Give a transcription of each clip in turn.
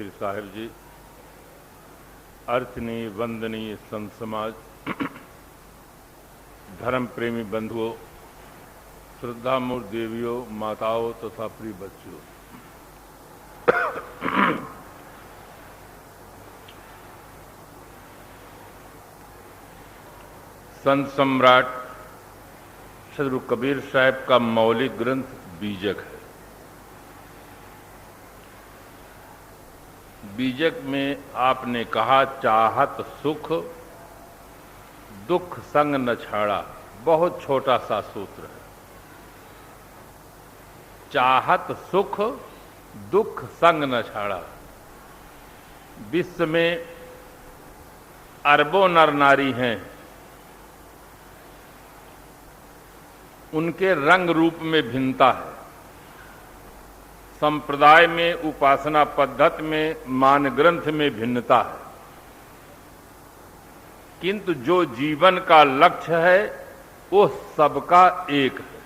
श्री साहिब जी, अर्चनीय वंदनीय संत समाज, धर्म प्रेमी बंधुओं, श्रद्धामूर्त देवियों, माताओं तथा प्रिय बच्चों, संत सम्राट सदगुरु कबीर साहब का मौलिक ग्रंथ बीजक है। बीजक में आपने कहा, चाहत सुख दुख संग न छाड़ा। बहुत छोटा सा सूत्र है। चाहत सुख दुख संग न छाड़ा। विश्व में अरबों नर नारी हैं, उनके रंग रूप में भिन्नता है। संप्रदाय में, उपासना पद्धति में, मान ग्रंथ में भिन्नता है, किंतु जो जीवन का लक्ष्य है वो सबका एक है।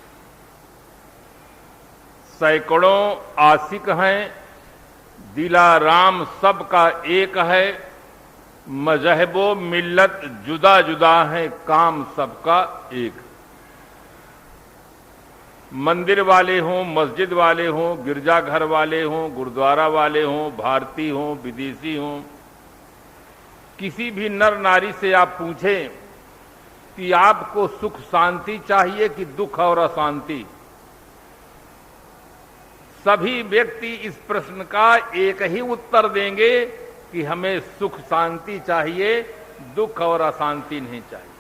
सैकड़ों आशिक हैं, दिलाराम सबका एक है। मजहबो मिल्लत जुदा जुदा है, काम सबका एक है। मंदिर वाले हों, मस्जिद वाले हों, गिरजाघर वाले हों, गुरुद्वारा वाले हों, भारतीय हों, विदेशी हों, किसी भी नर नारी से आप पूछें कि आपको सुख शांति चाहिए कि दुख और अशांति, सभी व्यक्ति इस प्रश्न का एक ही उत्तर देंगे कि हमें सुख शांति चाहिए, दुख और अशांति नहीं चाहिए।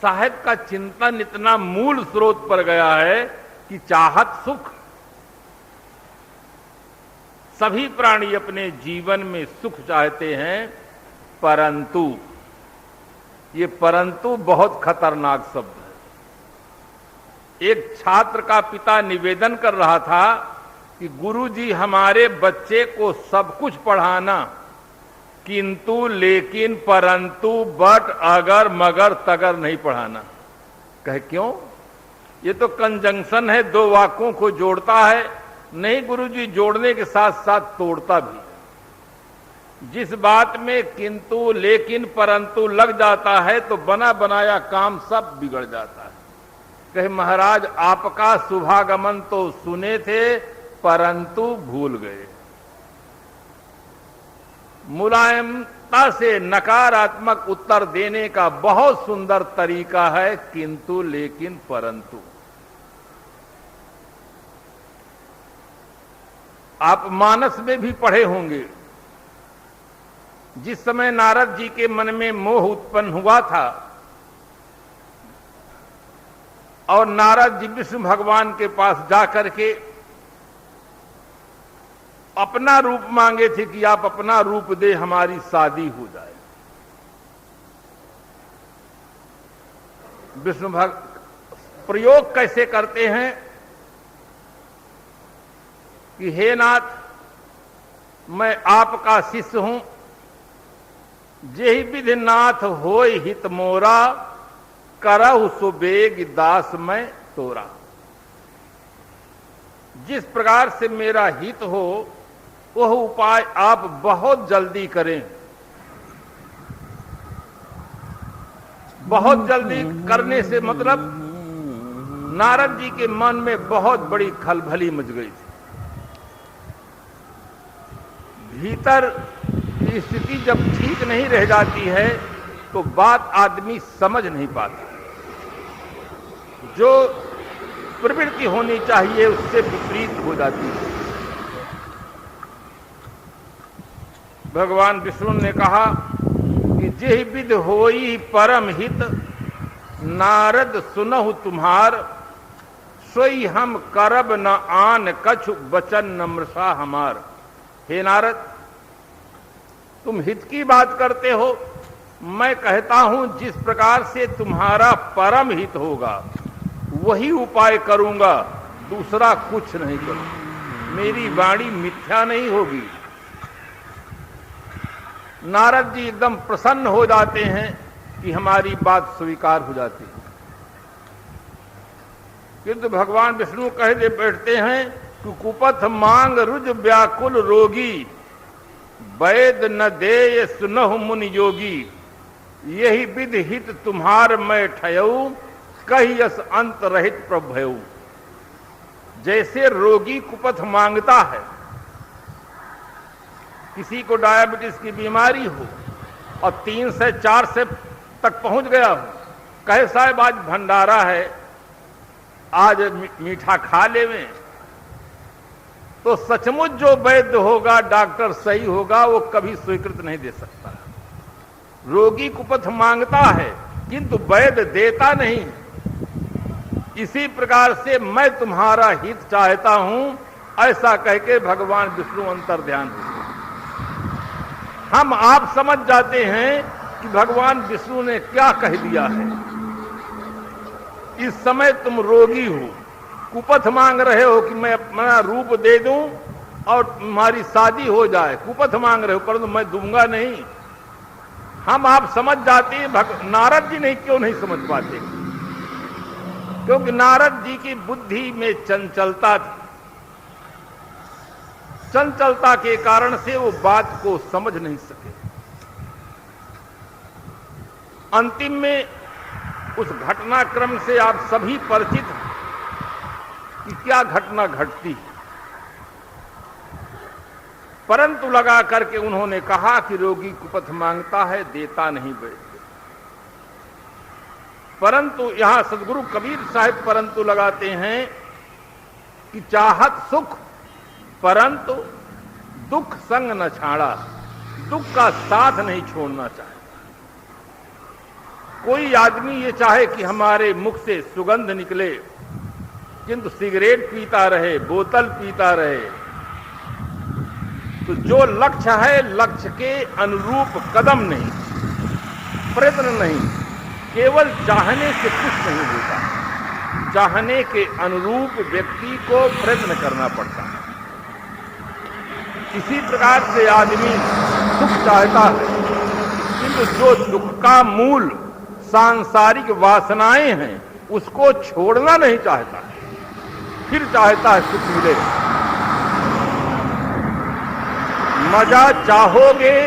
साहिब का चिंतन इतना मूल स्रोत पर गया है कि चाहत सुख। सभी प्राणी अपने जीवन में सुख चाहते हैं, परंतु ये परंतु बहुत खतरनाक शब्द है। एक छात्र का पिता निवेदन कर रहा था कि गुरुजी, हमारे बच्चे को सब कुछ पढ़ाना, किंतु लेकिन परंतु बट अगर मगर तगर नहीं पढ़ाना। कहे क्यों? ये तो कंजंक्शन है, दो वाक्यों को जोड़ता है। नहीं गुरुजी, जोड़ने के साथ साथ तोड़ता भी। जिस बात में किंतु लेकिन परंतु लग जाता है तो बना बनाया काम सब बिगड़ जाता है। कहे महाराज, आपका शुभागमन तो सुने थे परंतु भूल गए। मुलायमता से नकारात्मक उत्तर देने का बहुत सुंदर तरीका है, किंतु लेकिन परंतु। आप मानस में भी पढ़े होंगे, जिस समय नारद जी के मन में मोह उत्पन्न हुआ था और नारद जी विष्णु भगवान के पास जाकर के अपना रूप मांगे थे कि आप अपना रूप दे, हमारी शादी हो जाए। विष्णु प्रयोग कैसे करते हैं कि हे नाथ, मैं आपका शिष्य हूं, जेहि विधि नाथ होय हित मोरा, करहु सुबेग दास मैं तोरा। जिस प्रकार से मेरा हित हो वह उपाय आप बहुत जल्दी करें। बहुत जल्दी करने से मतलब नारद जी के मन में बहुत बड़ी खलबली मच गई थी। भीतर की स्थिति जब ठीक नहीं रह जाती है तो बात आदमी समझ नहीं पाता। जो प्रवृत्ति होनी चाहिए उससे विपरीत हो जाती है। भगवान विष्णु ने कहा कि जेहि विध होई परम हित, नारद सुनहु तुम्हार, सोई हम करब न आन कछु बचन नम्रसा हमार। हे नारद, तुम हित की बात करते हो, मैं कहता हूं जिस प्रकार से तुम्हारा परम हित होगा वही उपाय करूंगा, दूसरा कुछ नहीं करूंगा। मेरी वाणी मिथ्या नहीं होगी। नारद जी एकदम प्रसन्न हो जाते हैं कि हमारी बात स्वीकार हो जाती है। किंतु भगवान विष्णु कह दे बैठते हैं, कुपथ मांग रुज व्याकुल रोगी, वैद न देय सुनहु मुनि योगी। यही विधि हित तुम्हार मैं ठयऊ, कही यस अंत रहित प्रभयऊ। जैसे रोगी कुपथ मांगता है, किसी को डायबिटीज की बीमारी हो और 3 से 4 से तक पहुंच गया हो, कहे साहब आज भंडारा है, आज मीठा खा लेवें, तो सचमुच जो वैद्य होगा, डॉक्टर सही होगा, वो कभी स्वीकृत नहीं दे सकता। रोगी कुपथ मांगता है किंतु वैद्य देता नहीं। इसी प्रकार से मैं तुम्हारा हित चाहता हूं, ऐसा कहके भगवान विष्णु अंतर ध्यान हुए। हम आप समझ जाते हैं कि भगवान विष्णु ने क्या कह दिया है। इस समय तुम रोगी हो, कुपथ मांग रहे हो कि मैं अपना रूप दे दूं और तुम्हारी शादी हो जाए, कुपथ मांग रहे हो, परंतु मैं दूंगा नहीं। हम आप समझ जाते हैं, नारद जी नहीं क्यों नहीं समझ पाते? क्योंकि नारद जी की बुद्धि में चंचलता थी। चंचलता के कारण से वो बात को समझ नहीं सके। अंतिम में उस घटनाक्रम से आप सभी परिचित हैं कि क्या घटना घटती है। परंतु लगा करके उन्होंने कहा कि रोगी कुपथ मांगता है, देता नहीं वैद्य। परंतु यहां सदगुरु कबीर साहिब परंतु लगाते हैं कि चाहत सुख परंतु दुख संग न छाड़ा। दुख का साथ नहीं छोड़ना चाहिए। कोई आदमी ये चाहे कि हमारे मुख से सुगंध निकले, किंतु सिगरेट पीता रहे, बोतल पीता रहे, तो जो लक्ष्य है, लक्ष्य के अनुरूप कदम नहीं, प्रयत्न नहीं, केवल चाहने से कुछ नहीं होता। चाहने के अनुरूप व्यक्ति को प्रयत्न करना पड़ता है। इसी प्रकार से आदमी सुख चाहता है, किंतु जो दुख का मूल सांसारिक वासनाएं हैं, उसको छोड़ना नहीं चाहता, फिर चाहता है सुख मिले। मजा चाहोगे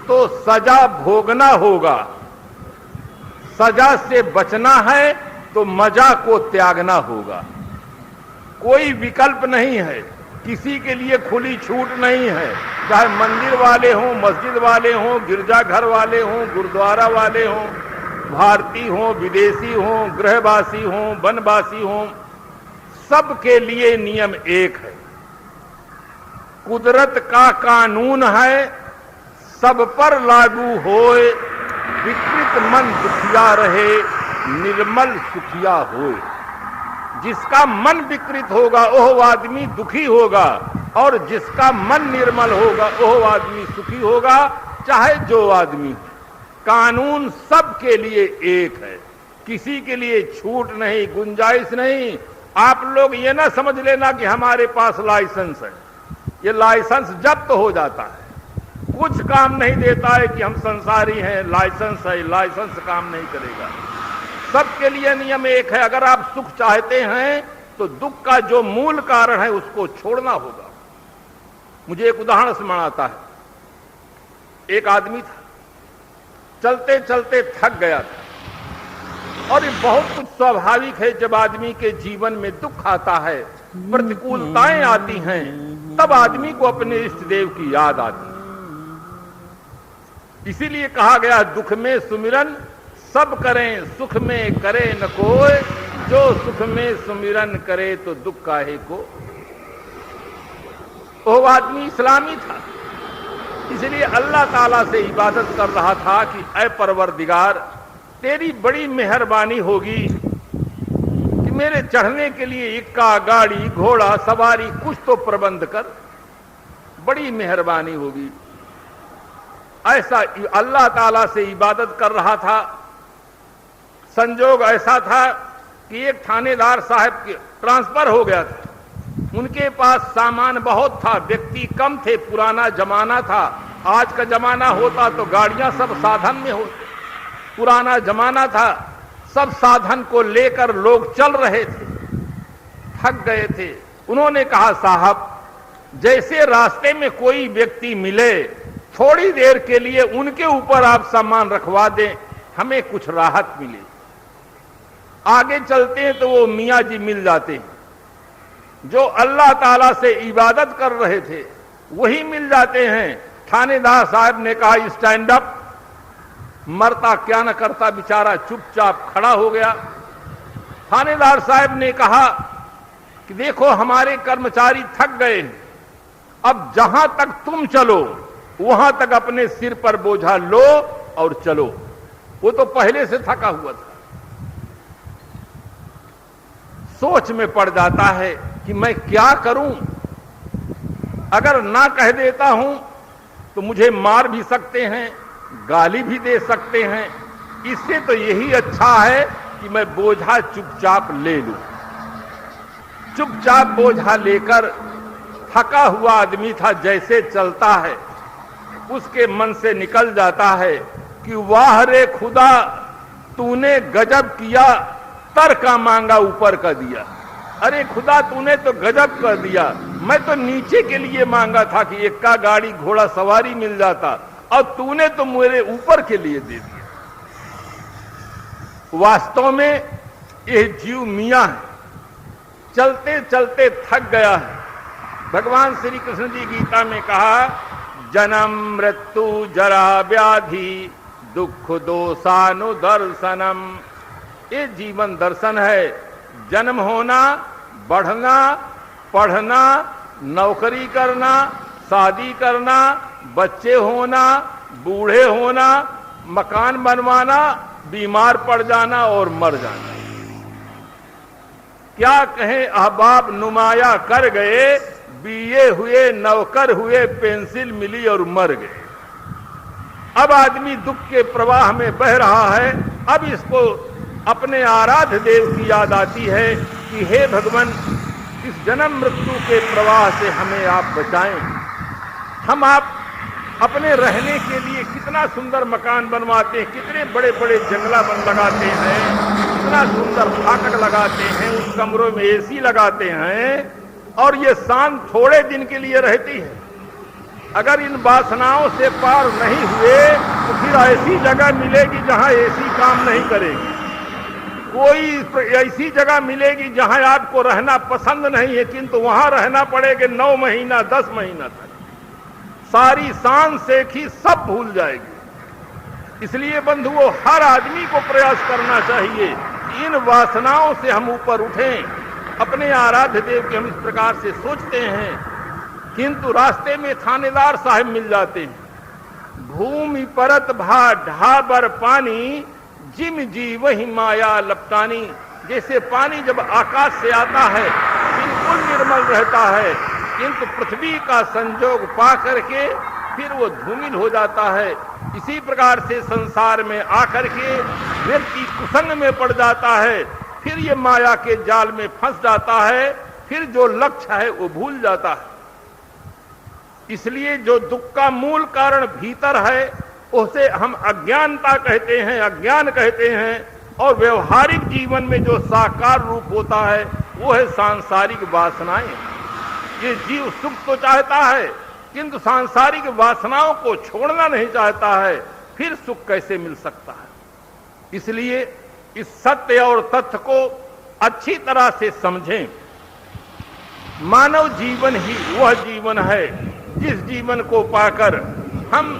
तो सजा भोगना होगा। सजा से बचना है तो मजा को त्यागना होगा। कोई विकल्प नहीं है, किसी के लिए खुली छूट नहीं है। चाहे मंदिर वाले हों, मस्जिद वाले हों, गिरजाघर वाले हों, गुरुद्वारा वाले हों, भारतीय हों, विदेशी हों, गृहवासी हों, वनवासी हों, सबके लिए नियम एक है। कुदरत का कानून है, सब पर लागू होए। विकृत मन दुखिया रहे, निर्मल सुखिया होए। जिसका मन विकृत होगा वह आदमी दुखी होगा, और जिसका मन निर्मल होगा वह आदमी सुखी होगा, चाहे जो आदमी। कानून सबके लिए एक है, किसी के लिए छूट नहीं, गुंजाइश नहीं। आप लोग ये ना समझ लेना कि हमारे पास लाइसेंस है, ये लाइसेंस जब्त हो जाता है। कुछ काम नहीं देता है कि हम संसारी हैं, लाइसेंस है, लाइसेंस काम नहीं करेगा। सबके लिए नियम एक है। अगर आप सुख चाहते हैं तो दुख का जो मूल कारण है उसको छोड़ना होगा। मुझे एक उदाहरण स्मरण आता है। एक आदमी था, चलते चलते थक गया था, और ये बहुत कुछ स्वाभाविक है। जब आदमी के जीवन में दुख आता है, प्रतिकूलताएं आती हैं, तब आदमी को अपने इष्ट देव की याद आती है। इसीलिए कहा गया, दुख में सुमिरन सब करें, सुख में करे न कोई। जो सुख में सुमिरन करे तो दुख काहे को। वो आदमी इस्लामी था, इसलिए अल्लाह ताला से इबादत कर रहा था कि ऐ परवरदिगार, तेरी बड़ी मेहरबानी होगी कि मेरे चढ़ने के लिए इक्का, गाड़ी, घोड़ा, सवारी कुछ तो प्रबंध कर, बड़ी मेहरबानी होगी। ऐसा अल्लाह ताला से इबादत कर रहा था। संजोग ऐसा था कि एक थानेदार साहब के ट्रांसफर हो गया था। उनके पास सामान बहुत था, व्यक्ति कम थे, पुराना जमाना था। आज का जमाना होता तो गाड़ियां सब साधन में होती, पुराना जमाना था, सब साधन को लेकर लोग चल रहे थे, थक गए थे। उन्होंने कहा, साहब जैसे रास्ते में कोई व्यक्ति मिले, थोड़ी देर के लिए उनके ऊपर आप सामान रखवा दें, हमें कुछ राहत मिले। आगे चलते हैं तो वो मियाँ जी मिल जाते हैं, जो अल्लाह ताला से इबादत कर रहे थे वही मिल जाते हैं। थानेदार साहब ने कहा, स्टैंड अप। मरता क्या न करता, बेचारा चुपचाप खड़ा हो गया। थानेदार साहब ने कहा कि देखो हमारे कर्मचारी थक गए हैं, अब जहां तक तुम चलो वहां तक अपने सिर पर बोझा लो और चलो। वो तो पहले से थका हुआ था। सोच में पड़ जाता है कि मैं क्या करूं, अगर ना कह देता हूं तो मुझे मार भी सकते हैं, गाली भी दे सकते हैं। इससे तो यही अच्छा है कि मैं बोझा चुपचाप ले लूं। चुपचाप बोझा लेकर थका हुआ आदमी था, जैसे चलता है उसके मन से निकल जाता है कि वाह रे खुदा, तूने गजब किया, तर का मांगा ऊपर का दिया। अरे खुदा, तूने तो गजब कर दिया, मैं तो नीचे के लिए मांगा था कि एक्का गाड़ी घोड़ा सवारी मिल जाता, और तूने तो मेरे ऊपर के लिए दे दिया। वास्तव में यह जीव मियां है, चलते चलते थक गया है। भगवान श्री कृष्ण जी गीता में कहा, जन्म मृत्यु जरा व्याधि दुख दोषानुदर्शनम। ये जीवन दर्शन है। जन्म होना, बढ़ना, पढ़ना, नौकरी करना, शादी करना, बच्चे होना, बूढ़े होना, मकान बनवाना, बीमार पड़ जाना और मर जाना। क्या कहें, अहबाब नुमाया कर गए, बीए हुए, नौकर हुए, पेंसिल मिली और मर गए। अब आदमी दुख के प्रवाह में बह रहा है। अब इसको अपने आराध्य देव की याद आती है कि हे भगवान, इस जन्म मृत्यु के प्रवाह से हमें आप बचाएं। हम आप अपने रहने के लिए कितना सुंदर मकान बनवाते हैं, कितने बड़े बड़े जंगला बन लगाते हैं, कितना सुंदर फाटक लगाते हैं, उस कमरों में एसी लगाते हैं, और ये शान थोड़े दिन के लिए रहती है। अगर इन वासनाओं से पार नहीं हुए तो फिर ऐसी जगह मिलेगी जहां एसी काम नहीं करेगी। कोई ऐसी जगह मिलेगी जहां आपको रहना पसंद नहीं है, किंतु वहां रहना पड़ेगा 9 महीना 10 महीना तक। सारी शान सेखी सब भूल जाएगी। इसलिए बंधुओं, हर आदमी को प्रयास करना चाहिए कि इन वासनाओं से हम ऊपर उठें। अपने आराध्य देव के हम इस प्रकार से सोचते हैं, किंतु रास्ते में थानेदार साहब मिल जाते हैं। भूमि परत भा ढाबर पानी, जिम जी वही माया लपटानी। जैसे पानी जब आकाश से आता है बिल्कुल निर्मल रहता है, किंतु पृथ्वी का संजोग पा करके फिर वो धूमिल हो जाता है। इसी प्रकार से संसार में आकर के व्यक्ति कुसंग में पड़ जाता है, फिर ये माया के जाल में फंस जाता है, फिर जो लक्ष्य है वो भूल जाता है। इसलिए जो दुख का मूल कारण भीतर है उसे हम अज्ञानता कहते हैं, अज्ञान कहते हैं, और व्यवहारिक जीवन में जो साकार रूप होता है वो है सांसारिक वासनाएं। ये जीव सुख तो चाहता है किंतु सांसारिक वासनाओं को छोड़ना नहीं चाहता है, फिर सुख कैसे मिल सकता है। इसलिए इस सत्य और तथ्य को अच्छी तरह से समझें। मानव जीवन ही वह जीवन है जिस जीवन को पाकर हम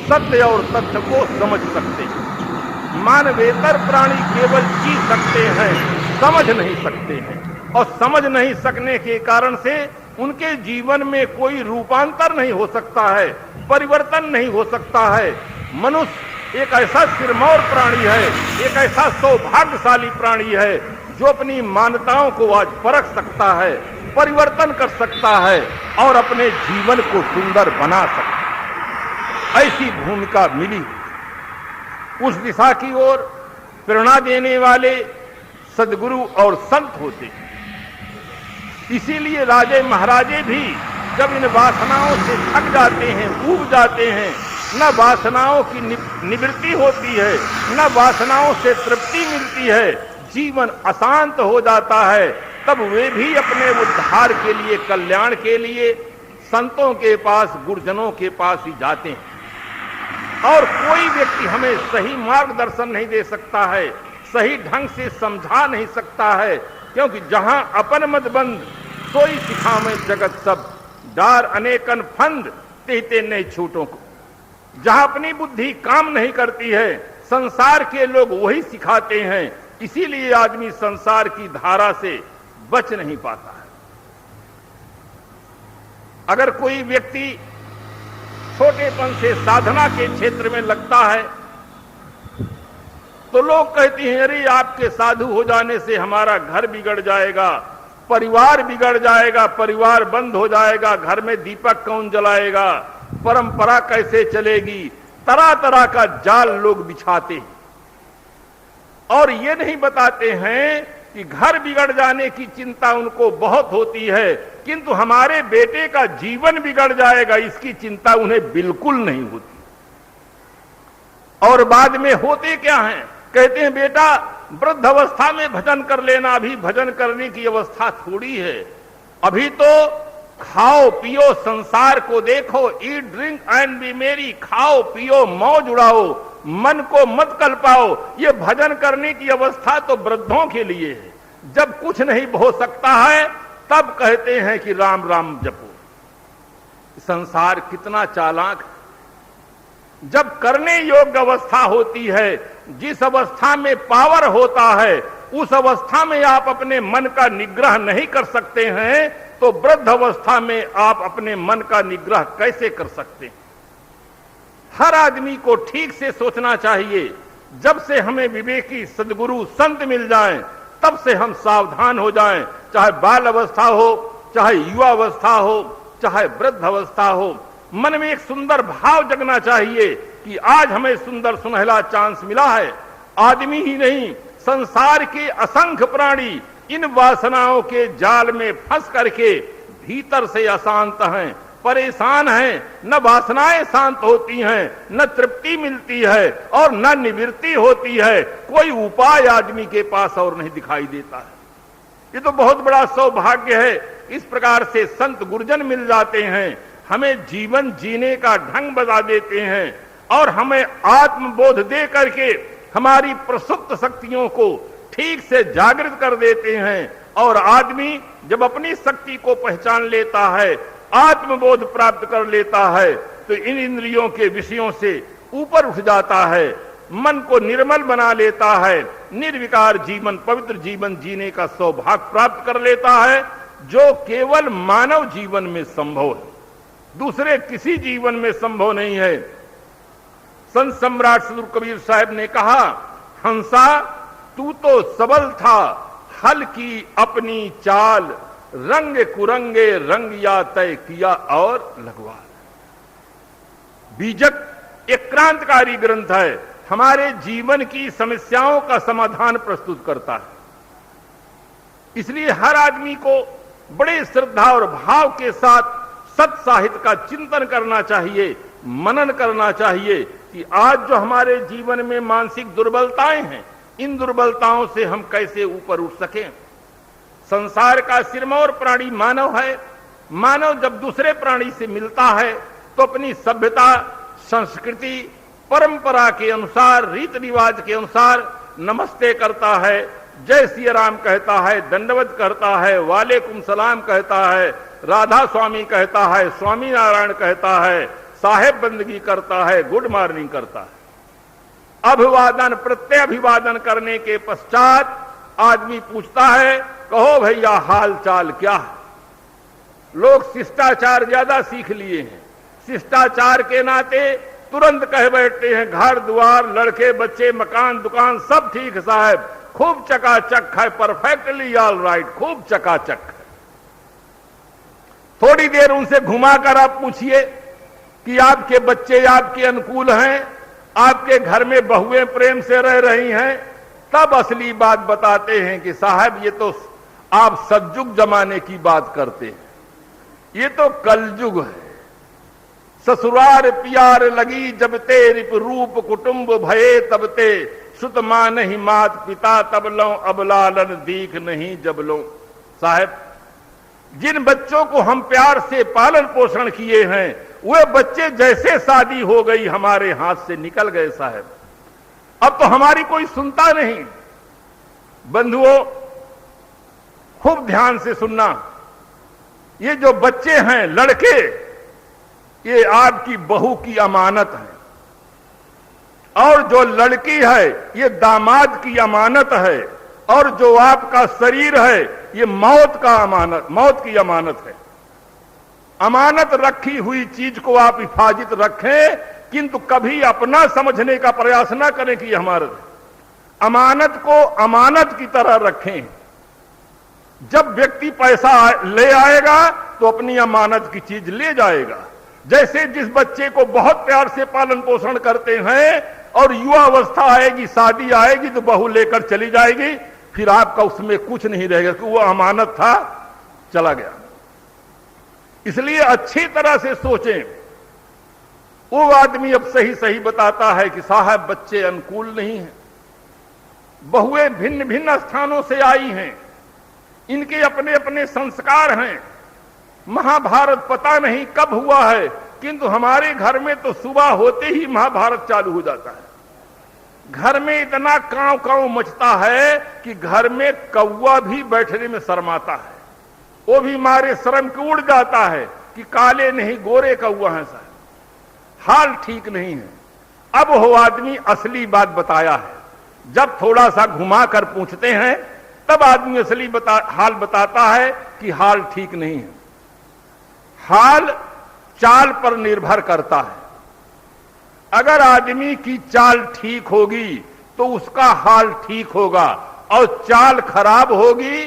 सत्य और तथ्य को समझ सकते हैं। मानवेतर प्राणी केवल जी सकते हैं, समझ नहीं सकते हैं, और समझ नहीं सकने के कारण से उनके जीवन में कोई रूपांतर नहीं हो सकता है, परिवर्तन नहीं हो सकता है। मनुष्य एक ऐसा सिरमौर प्राणी है, एक ऐसा सौभाग्यशाली प्राणी है जो अपनी मान्यताओं को आज परख सकता है, परिवर्तन कर सकता है और अपने जीवन को सुंदर बना सकता है। ऐसी भूमिका मिली। उस दिशा की ओर प्रेरणा देने वाले सद्गुरु और संत होते हैं। इसीलिए राजे महाराजे भी जब इन वासनाओं से थक जाते हैं, ऊब जाते हैं, न वासनाओं की निवृत्ति होती है, न वासनाओं से तृप्ति मिलती है, जीवन अशांत हो जाता है, तब वे भी अपने उद्धार के लिए, कल्याण के लिए संतों के पास, गुरुजनों के पास ही जाते हैं। और कोई व्यक्ति हमें सही मार्गदर्शन नहीं दे सकता है, सही ढंग से समझा नहीं सकता है, क्योंकि जहां अपन मत बंद सोई सिखावे जगत सब, डार अनेकन फंद तेते नहीं छूटों को। जहां अपनी बुद्धि काम नहीं करती है, संसार के लोग वही सिखाते हैं, इसीलिए आदमी संसार की धारा से बच नहीं पाता है। अगर कोई व्यक्ति छोटेपन से साधना के क्षेत्र में लगता है तो लोग कहते हैं, अरे आपके साधु हो जाने से हमारा घर बिगड़ जाएगा, परिवार बिगड़ जाएगा, परिवार बंद हो जाएगा, घर में दीपक कौन जलाएगा, परंपरा कैसे चलेगी। तरह तरह का जाल लोग बिछाते हैं और ये नहीं बताते हैं कि घर बिगड़ जाने की चिंता उनको बहुत होती है, किंतु हमारे बेटे का जीवन बिगड़ जाएगा इसकी चिंता उन्हें बिल्कुल नहीं होती। और बाद में होते क्या हैं, कहते हैं बेटा वृद्ध अवस्था में भजन कर लेना, अभी भजन करने की अवस्था थोड़ी है, अभी तो खाओ पियो संसार को देखो, ईट ड्रिंक एंड बी मेरी, खाओ पियो मौज उड़ाओ, मन को मत कल्पाओ। ये भजन करने की अवस्था तो वृद्धों के लिए है। जब कुछ नहीं हो सकता है तब कहते हैं कि राम राम जपो। संसार कितना चालाक है। जब करने योग्य अवस्था होती है, जिस अवस्था में पावर होता है, उस अवस्था में आप अपने मन का निग्रह नहीं कर सकते हैं, तो वृद्ध अवस्था में आप अपने मन का निग्रह कैसे कर सकते हैं। हर आदमी को ठीक से सोचना चाहिए। जब से हमें विवेकी सद्गुरु संत मिल जाएं, तब से हम सावधान हो जाएं, चाहे बाल अवस्था हो, चाहे युवा अवस्था हो, चाहे वृद्ध अवस्था हो। मन में एक सुंदर भाव जगना चाहिए कि आज हमें सुंदर सुनहला चांस मिला है। आदमी ही नहीं, संसार के असंख्य प्राणी इन वासनाओं के जाल में फंस करके भीतर से अशांत हैं, परेशान हैं। न वासनाएं शांत होती हैं, न तृप्ति मिलती है और न निवृत्ति होती है। कोई उपाय आदमी के पास और नहीं दिखाई देता है। ये तो बहुत बड़ा सौभाग्य है। इस प्रकार से संत गुरुजन मिल जाते हैं, हमें जीवन जीने का ढंग बता देते हैं और हमें आत्मबोध दे करके हमारी प्रसुप्त शक्तियों को ठीक से जागृत कर देते हैं। और आदमी जब अपनी शक्ति को पहचान लेता है, आत्मबोध प्राप्त कर लेता है, तो इन इंद्रियों के विषयों से ऊपर उठ जाता है, मन को निर्मल बना लेता है, निर्विकार जीवन, पवित्र जीवन जीने का सौभाग्य प्राप्त कर लेता है, जो केवल मानव जीवन में संभव है, दूसरे किसी जीवन में संभव नहीं है। संत सम्राट सदगुरु कबीर साहब ने कहा, हंसा तू तो सबल था, हल की अपनी चाल, रंग कुरंगे रंग या तय किया और लगवा। बीजक एक क्रांतिकारी ग्रंथ है, हमारे जीवन की समस्याओं का समाधान प्रस्तुत करता है। इसलिए हर आदमी को बड़े श्रद्धा और भाव के साथ सत साहित्य का चिंतन करना चाहिए, मनन करना चाहिए कि आज जो हमारे जीवन में मानसिक दुर्बलताएं हैं, इन दुर्बलताओं से हम कैसे ऊपर उठ सकें। संसार का सिरमौर प्राणी मानव है। मानव जब दूसरे प्राणी से मिलता है तो अपनी सभ्यता, संस्कृति, परंपरा के अनुसार, रीति रिवाज के अनुसार नमस्ते करता है, जय सिया राम कहता है, दंडवत करता है, वालेकुम सलाम कहता है, राधा स्वामी कहता है, स्वामी नारायण कहता है, साहेब बंदगी करता है, गुड मॉर्निंग करता है। अभिवादन, प्रत्यभिवादन करने के पश्चात आदमी पूछता है, कहो भैया हाल चाल क्या है। लोग शिष्टाचार ज्यादा सीख लिए हैं। शिष्टाचार के नाते तुरंत कह बैठते हैं, घर द्वार, लड़के बच्चे, मकान दुकान सब ठीक साहब, खूब चकाचक है, परफेक्टली ऑल राइट, खूब चकाचक है। थोड़ी देर उनसे घुमाकर आप पूछिए कि आपके बच्चे आपके अनुकूल हैं, आपके घर में बहुएं प्रेम से रह रही हैं, तब असली बात बताते हैं कि साहब ये तो आप सतयुग जमाने की बात करते हैं, ये तो कलयुग है। ससुरार प्यार लगी जब ते, रिप रूप कुटुंब भये तब ते, सुत मां नहीं मात पिता तब लो, अब लालन दीख नहीं जब लो। साहब, जिन बच्चों को हम प्यार से पालन पोषण किए हैं वे बच्चे जैसे शादी हो गई हमारे हाथ से निकल गए साहब। अब तो हमारी कोई सुनता नहीं। बंधुओं, खूब ध्यान से सुनना, ये जो बच्चे हैं लड़के, ये आपकी बहू की अमानत है, और जो लड़की है ये दामाद की अमानत है, और जो आपका शरीर है ये मौत की अमानत है। अमानत रखी हुई चीज को आप हिफाजत रखें, किंतु कभी अपना समझने का प्रयास ना करें कि हमारा। अमानत को अमानत की तरह रखें। जब व्यक्ति पैसा ले आएगा तो अपनी अमानत की चीज ले जाएगा। जैसे जिस बच्चे को बहुत प्यार से पालन पोषण करते हैं और युवा अवस्था आएगी, शादी आएगी तो बहू लेकर चली जाएगी, फिर आपका उसमें कुछ नहीं रहेगा कि वो अमानत था, चला गया। इसलिए अच्छी तरह से सोचें। वो आदमी अब सही सही बताता है कि साहब बच्चे अनुकूल नहीं हैं, बहुएं भिन्न भिन्न स्थानों से आई हैं, इनके अपने अपने संस्कार हैं। महाभारत पता नहीं कब हुआ है, किंतु हमारे घर में तो सुबह होते ही महाभारत चालू हो जाता है। घर में इतना कांव कांव मचता है कि घर में कौवा भी बैठने में शर्माता है। वो भी मारे शर्म के उड़ जाता है कि काले नहीं गोरे कौवा है साहब। हाल ठीक नहीं है। अब वो आदमी असली बात बताया है। जब थोड़ा सा घुमा कर पूछते हैं तब आदमी असली हाल बताता है कि हाल ठीक नहीं है। हाल चाल पर निर्भर करता है। अगर आदमी की चाल ठीक होगी तो उसका हाल ठीक होगा, और चाल खराब होगी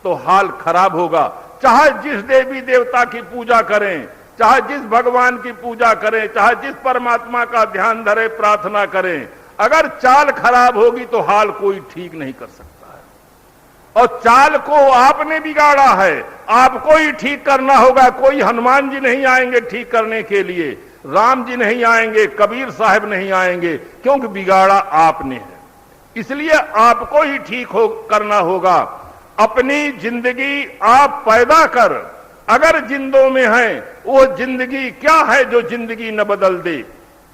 तो हाल खराब होगा। चाहे जिस देवी देवता की पूजा करें, चाहे जिस भगवान की पूजा करें, चाहे जिस परमात्मा का ध्यान धरे, प्रार्थना करें, अगर चाल खराब होगी तो हाल कोई ठीक नहीं कर सकता है। और चाल को आपने बिगाड़ा है, आपको ही ठीक करना होगा। कोई हनुमान जी नहीं आएंगे ठीक करने के लिए, राम जी नहीं आएंगे, कबीर साहब नहीं आएंगे, क्योंकि बिगाड़ा आपने है। इसलिए आपको ही ठीक करना होगा। अपनी जिंदगी आप पैदा कर, अगर जिंदों में है वो जिंदगी क्या है जो जिंदगी न बदल दे।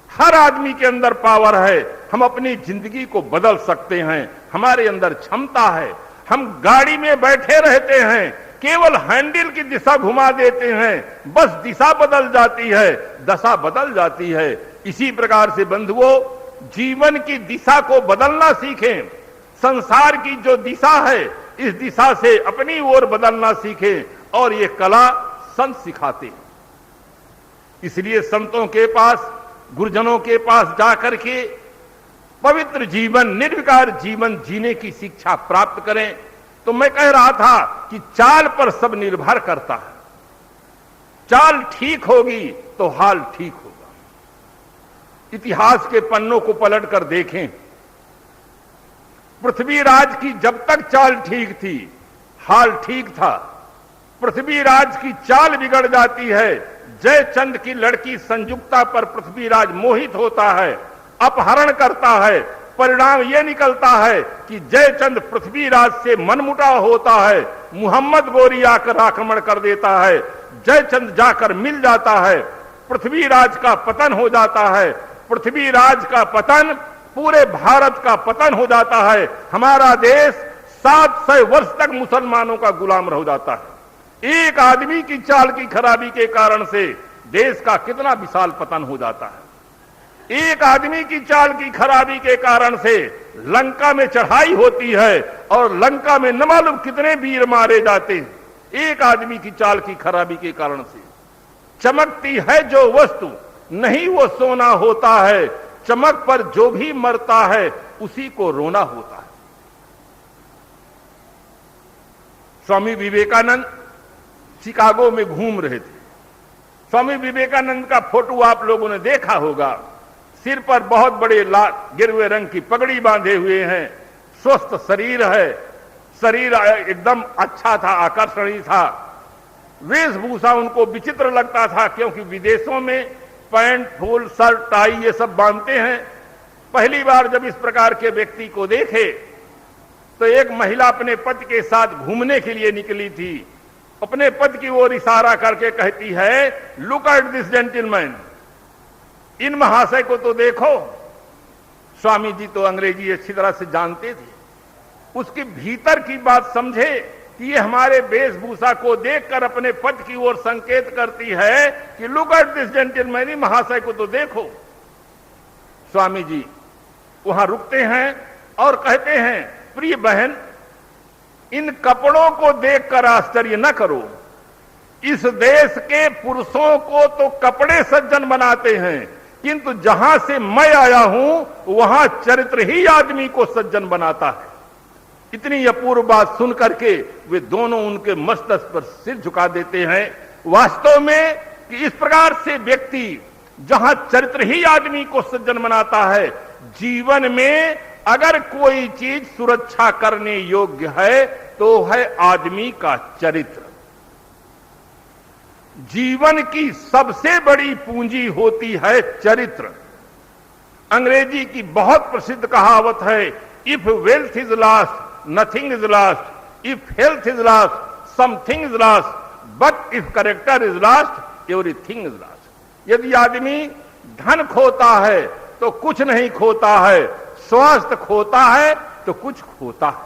हर आदमी के अंदर पावर है, हम अपनी जिंदगी को बदल सकते हैं, हमारे अंदर क्षमता है। हम गाड़ी में बैठे रहते हैं, केवल हैंडल की दिशा घुमा देते हैं, बस दिशा बदल जाती है, दशा बदल जाती है। इसी प्रकार से बंधुओं, जीवन की दिशा को बदलना सीखें। संसार की जो दिशा है इस दिशा से अपनी ओर बदलना सीखें, और ये कला संत सिखाते हैं। इसलिए संतों के पास, गुरुजनों के पास जाकर के पवित्र जीवन, निर्विकार जीवन जीने की शिक्षा प्राप्त करें। तो मैं कह रहा था कि चाल पर सब निर्भर करता है। चाल ठीक होगी तो हाल ठीक होगा। इतिहास के पन्नों को पलट कर देखें, पृथ्वीराज की जब तक चाल ठीक थी हाल ठीक था। पृथ्वीराज की चाल बिगड़ जाती है, जयचंद की लड़की संयुक्ता पर पृथ्वीराज मोहित होता है, अपहरण करता है। परिणाम यह निकलता है कि जयचंद पृथ्वीराज से मनमुटाव होता है, मुहम्मद गोरी आकर आक्रमण कर देता है, जयचंद जाकर मिल जाता है, पृथ्वीराज का पतन हो जाता है। पृथ्वीराज का पतन पूरे भारत का पतन हो जाता है। हमारा देश 700 वर्ष तक मुसलमानों का गुलाम रह जाता है। एक आदमी की चाल की खराबी के कारण से देश का कितना विशाल पतन हो जाता है। एक आदमी की चाल की खराबी के कारण से लंका में चढ़ाई होती है और लंका में न मालूम कितने वीर मारे जाते हैं। एक आदमी की चाल की खराबी के कारण से चमकती है जो वस्तु, नहीं वो सोना होता है। चमक पर जो भी मरता है उसी को रोना होता है। स्वामी विवेकानंद शिकागो में घूम रहे थे। स्वामी विवेकानंद का फोटो आप लोगों ने देखा होगा। सिर पर बहुत बड़े गिरवे रंग की पगड़ी बांधे हुए हैं, स्वस्थ शरीर है, शरीर एकदम अच्छा था, आकर्षणीय था। वेशभूषा उनको विचित्र लगता था, क्योंकि विदेशों में पैंट, फूल, शर्ट, टाई ये सब बांधते हैं। पहली बार जब इस प्रकार के व्यक्ति को देखे तो एक महिला अपने पति के साथ घूमने के लिए निकली थी। अपने पति की ओर इशारा करके कहती है, लुक एट दिस जेंटलमैन, इन महाशय को तो देखो। स्वामी जी तो अंग्रेजी अच्छी तरह से जानते थे, उसके भीतर की बात समझे कि ये हमारे वेशभूषा को देखकर अपने पति की ओर संकेत करती है कि लुक एट दिस जेंटलमैन, इन महाशय को तो देखो। स्वामी जी वहां रुकते हैं और कहते हैं, प्रिय बहन, इन कपड़ों को देखकर आश्चर्य न करो। इस देश के पुरुषों को तो कपड़े सज्जन बनाते हैं, किंतु जहां से मैं आया हूं वहां चरित्र ही आदमी को सज्जन बनाता है। इतनी अपूर्व बात सुन करके वे दोनों उनके मस्तक पर सिर झुका देते हैं। वास्तव में कि इस प्रकार से व्यक्ति जहां चरित्र ही आदमी को सज्जन बनाता है, जीवन में अगर कोई चीज सुरक्षा करने योग्य है तो है आदमी का चरित्र। जीवन की सबसे बड़ी पूंजी होती है चरित्र। अंग्रेजी की बहुत प्रसिद्ध कहावत है, if wealth is lost nothing is lost, if health is lost something is lost, but if character is lost everything is lost. यदि आदमी धन खोता है तो कुछ नहीं खोता है, स्वास्थ्य खोता है तो कुछ खोता है।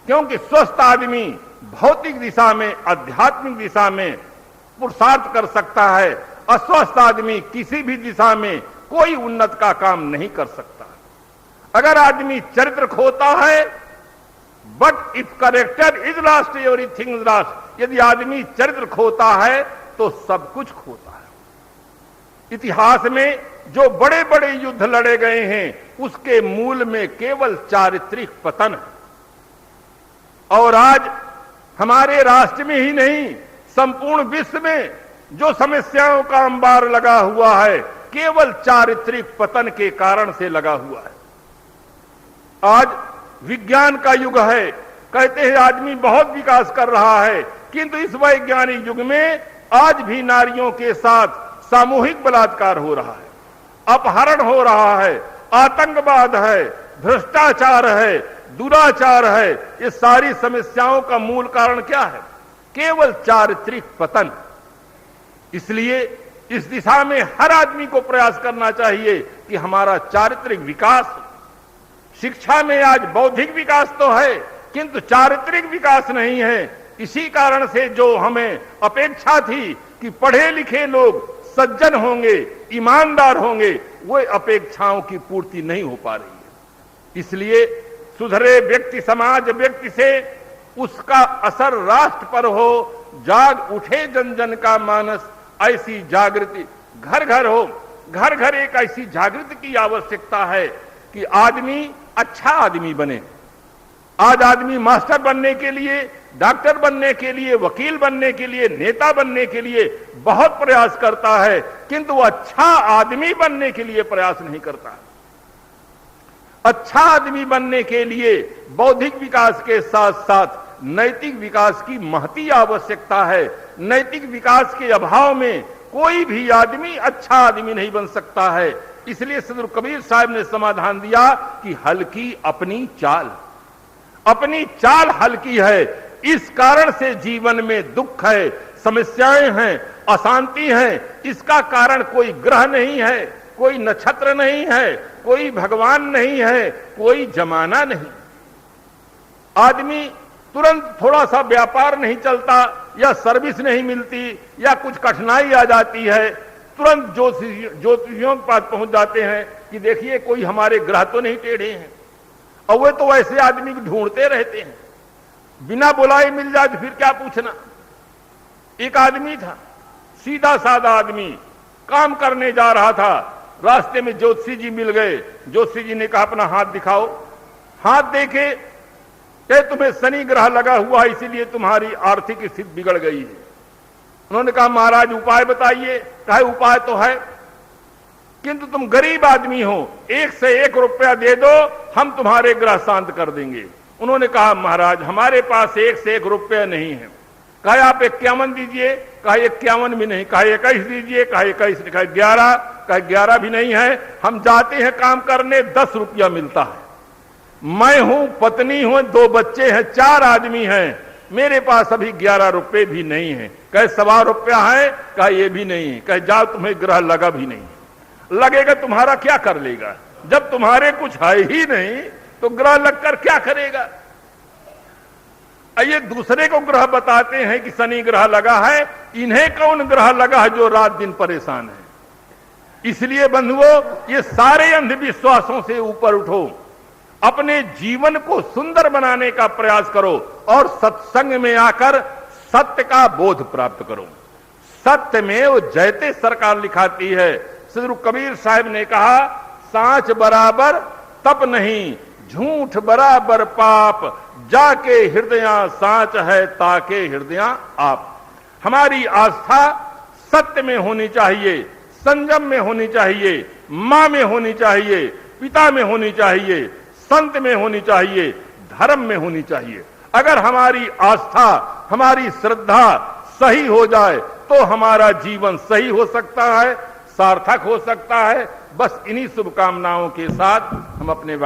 क्योंकि स्वस्थ आदमी भौतिक दिशा में, आध्यात्मिक दिशा में पुरुषार्थ कर सकता है, अस्वस्थ आदमी किसी भी दिशा में कोई उन्नत का काम नहीं कर सकता। अगर आदमी चरित्र खोता है, but if character is lost everything is lost, यदि आदमी चरित्र खोता है तो सब कुछ खोता है। इतिहास में जो बड़े बड़े युद्ध लड़े गए हैं उसके मूल में केवल चारित्रिक पतन है। और आज हमारे राष्ट्र में ही नहीं, संपूर्ण विश्व में जो समस्याओं का अंबार लगा हुआ है, केवल चारित्रिक पतन के कारण से लगा हुआ है। आज विज्ञान का युग है, कहते हैं आदमी बहुत विकास कर रहा है, किंतु इस वैज्ञानिक युग में आज भी नारियों के साथ सामूहिक बलात्कार हो रहा है, अपहरण हो रहा है, आतंकवाद है, भ्रष्टाचार है, दुराचार है। ये सारी समस्याओं का मूल कारण क्या है? केवल चारित्रिक पतन। इसलिए इस दिशा में हर आदमी को प्रयास करना चाहिए कि हमारा चारित्रिक विकास हो। शिक्षा में आज बौद्धिक विकास तो है, किंतु चारित्रिक विकास नहीं है। इसी कारण से जो हमें अपेक्षा थी कि पढ़े लिखे लोग सज्जन होंगे, ईमानदार होंगे, वो अपेक्षाओं की पूर्ति नहीं हो पा रही है। इसलिए सुधरे व्यक्ति समाज व्यक्ति से उसका असर राष्ट्र पर हो। जाग उठे जन जन का मानस, ऐसी जागृति घर घर हो। घर घर एक ऐसी जागृति की आवश्यकता है कि आदमी अच्छा आदमी बने। आज आदमी मास्टर बनने के लिए, डॉक्टर बनने के लिए, वकील बनने के लिए, नेता बनने के लिए बहुत प्रयास करता है, किंतु वो अच्छा आदमी बनने के लिए प्रयास नहीं करता। अच्छा आदमी बनने के लिए बौद्धिक विकास के साथ साथ नैतिक विकास की महती आवश्यकता है। नैतिक विकास के अभाव में कोई भी आदमी अच्छा आदमी नहीं बन सकता है। इसलिए सदगुरु कबीर साहब ने समाधान दिया कि हल्की अपनी चाल। अपनी चाल हल्की है, इस कारण से जीवन में दुख है, समस्याएं हैं, अशांति है। इसका कारण कोई ग्रह नहीं है, कोई नक्षत्र नहीं है, कोई भगवान नहीं है, कोई जमाना नहीं। आदमी तुरंत थोड़ा सा व्यापार नहीं चलता या सर्विस नहीं मिलती या कुछ कठिनाई आ जाती है, तुरंत ज्योतिषियों के पास पहुंच जाते हैं कि देखिए कोई हमारे ग्रह तो नहीं टेढ़े हैं। और वे तो वैसे आदमी को ढूंढते रहते हैं, बिना बुलाए मिल जाए तो फिर क्या पूछना। एक आदमी था, सीधा साधा आदमी, काम करने जा रहा था, रास्ते में ज्योतिषी जी मिल गए। ज्योतिषी जी ने कहा अपना हाथ दिखाओ। हाथ देखे, तुम्हें शनि ग्रह लगा हुआ है, इसीलिए तुम्हारी आर्थिक स्थिति बिगड़ गई है। उन्होंने कहा महाराज उपाय बताइए। कहा उपाय तो है, किंतु तुम गरीब आदमी हो, 1 से 1 रुपया दे दो, हम तुम्हारे ग्रह शांत कर देंगे। उन्होंने कहा महाराज हमारे पास 1 से 1 रुपया नहीं है। कहा आप 51 दीजिए। कहा 51 भी नहीं। कहा 21 दीजिए। कहा 21। कहा 11। कहा 11 भी नहीं है। हम जाते हैं काम करने, 10 रुपया मिलता है। मैं हूं, पत्नी हूं, 2 बच्चे हैं, 4 आदमी हैं, मेरे पास अभी 11 रुपए भी नहीं है। कहे 1.25 रुपया है, कहा ये भी नहीं है। कहे जाओ, तुम्हें ग्रह लगा भी नहीं है। लगेगा तुम्हारा क्या कर लेगा? जब तुम्हारे कुछ है ही नहीं तो ग्रह लगकर क्या करेगा? ये दूसरे को ग्रह बताते हैं कि शनि ग्रह लगा है, इन्हें कौन ग्रह लगा है जो रात दिन परेशान है? इसलिए बंधुओं, ये सारे अंधविश्वासों से ऊपर उठो, अपने जीवन को सुंदर बनाने का प्रयास करो और सत्संग में आकर सत्य का बोध प्राप्त करो। सत्य में वो जयते सरकार लिखाती है। श्री गुरु कबीर साहब ने कहा, सांच बराबर तप नहीं, झूठ बराबर पाप, जाके हृदया सांच है ताके हृदया आप। हमारी आस्था सत्य में होनी चाहिए, संयम में होनी चाहिए, मां में होनी चाहिए, पिता में होनी चाहिए, संत में होनी चाहिए, धर्म में होनी चाहिए। अगर हमारी आस्था, हमारी श्रद्धा सही हो जाए तो हमारा जीवन सही हो सकता है, सार्थक हो सकता है। बस इन्हीं शुभकामनाओं के साथ हम अपने